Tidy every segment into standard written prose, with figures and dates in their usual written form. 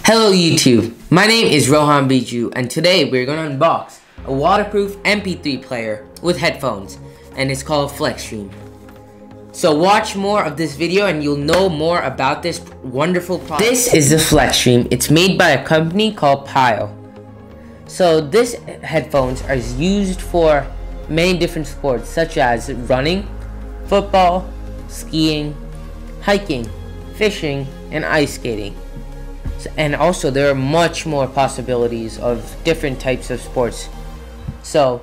Hello YouTube, my name is Rohan Biju and today we're going to unbox a waterproof MP3 player with headphones and it's called Flextreme. So watch more of this video and you'll know more about this wonderful product. This is the Flextreme. It's made by a company called Pyle. So this headphones are used for many different sports such as running, football, skiing, hiking, fishing, and ice skating. And also there are much more possibilities of different types of sports. So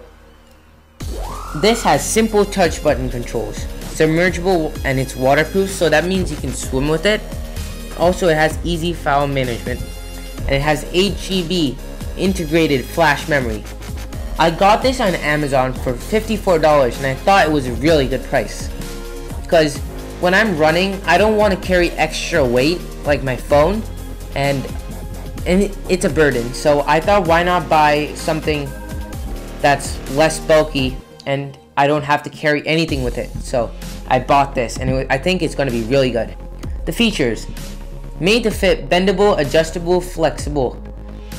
this has simple touch button controls, submergible, and it's waterproof, so that means you can swim with it. Also it has easy file management and it has 8 GB integrated flash memory. I got this on Amazon for $54 and I thought it was a really good price because when I'm running I don't want to carry extra weight like my phone, and it's a burden, so I thought why not buy something that's less bulky and I don't have to carry anything with it. So I bought this and I think it's going to be really good. The features: made to fit, bendable, adjustable, flexible,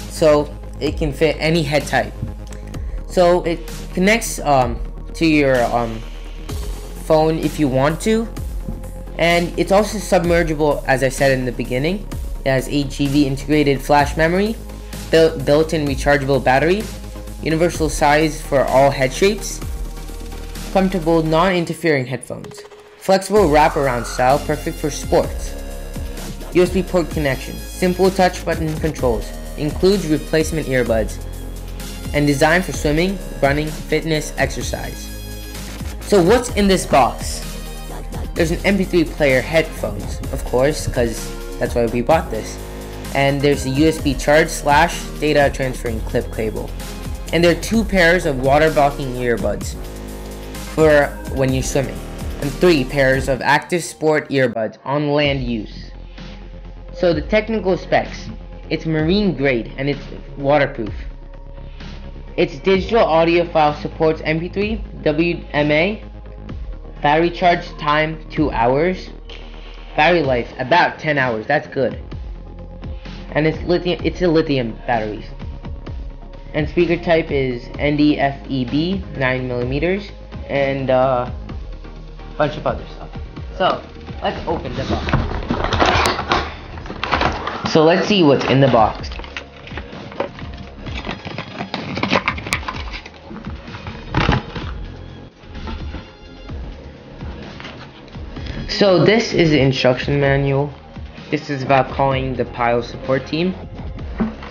so it can fit any head type. So it connects to your phone if you want to, and it's also submergible as I said in the beginning. It has 8 GB integrated flash memory, built-in rechargeable battery, universal size for all head shapes, comfortable non-interfering headphones, flexible wraparound style perfect for sports, USB port connection, simple touch button controls, includes replacement earbuds, and designed for swimming, running, fitness, exercise. So what's in this box? There's an MP3 player, headphones, of course, because that's why we bought this. And there's a USB charge / data transferring clip cable. And there are 2 pairs of water blocking earbuds for when you're swimming. And 3 pairs of active sport earbuds on land use. So the technical specs: it's marine grade and it's waterproof. Its digital audio file supports MP3, WMA, battery charge time 2 hours. Battery life about 10 hours, that's good. And it's a lithium batteries. And speaker type is ND-FEB 9mm and a bunch of other stuff. So let's open the box. So let's see what's in the box. So this is the instruction manual. This is about calling the Pyle support team.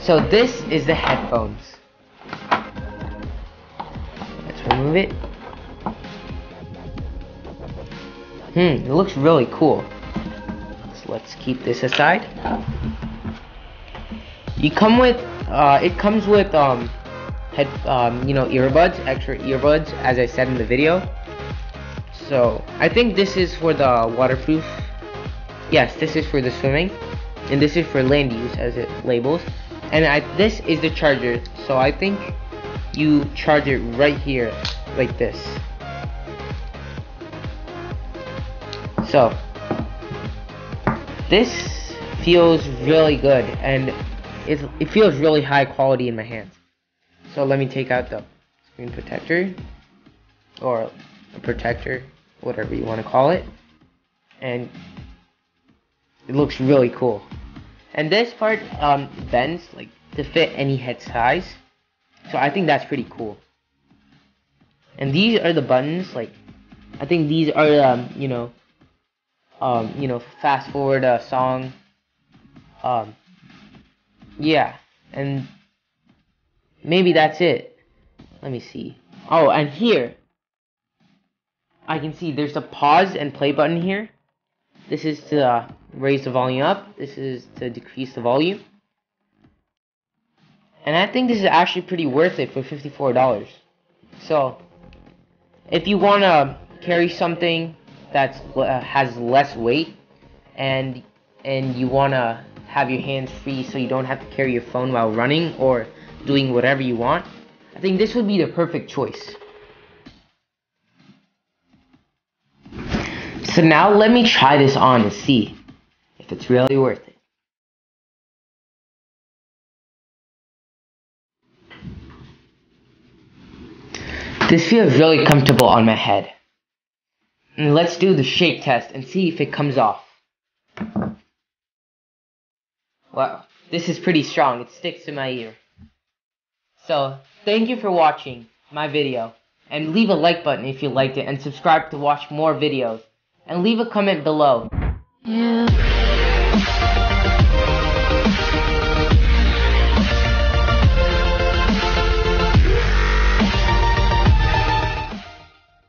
So this is the headphones. Let's remove it. It looks really cool. So let's keep this aside. It comes with earbuds, extra earbuds, as I said in the video. So I think this is for the waterproof. Yes, this is for the swimming, and this is for land use as it labels. And this is the charger. So I think you charge it right here, like this. So this feels really good, and it feels really high quality in my hands. So let me take out the screen protector, or a protector, whatever you want to call it, and it looks really cool. And this part bends like to fit any head size, so I think that's pretty cool. And these are the buttons. Like I think these are fast forward a song. Yeah, and maybe that's it. Let me see. Oh, and here I can see there's a pause and play button here. This is to raise the volume up. This is to decrease the volume. And I think this is actually pretty worth it for $54. So if you want to carry something that has less weight and you want to have your hands free so you don't have to carry your phone while running or doing whatever you want, I think this would be the perfect choice. So now let me try this on and see if it's really worth it. This feels really comfortable on my head. And let's do the shake test and see if it comes off. Wow, this is pretty strong. It sticks to my ear. So, thank you for watching my video. And leave a like button if you liked it. And subscribe to watch more videos. And leave a comment below. Yeah.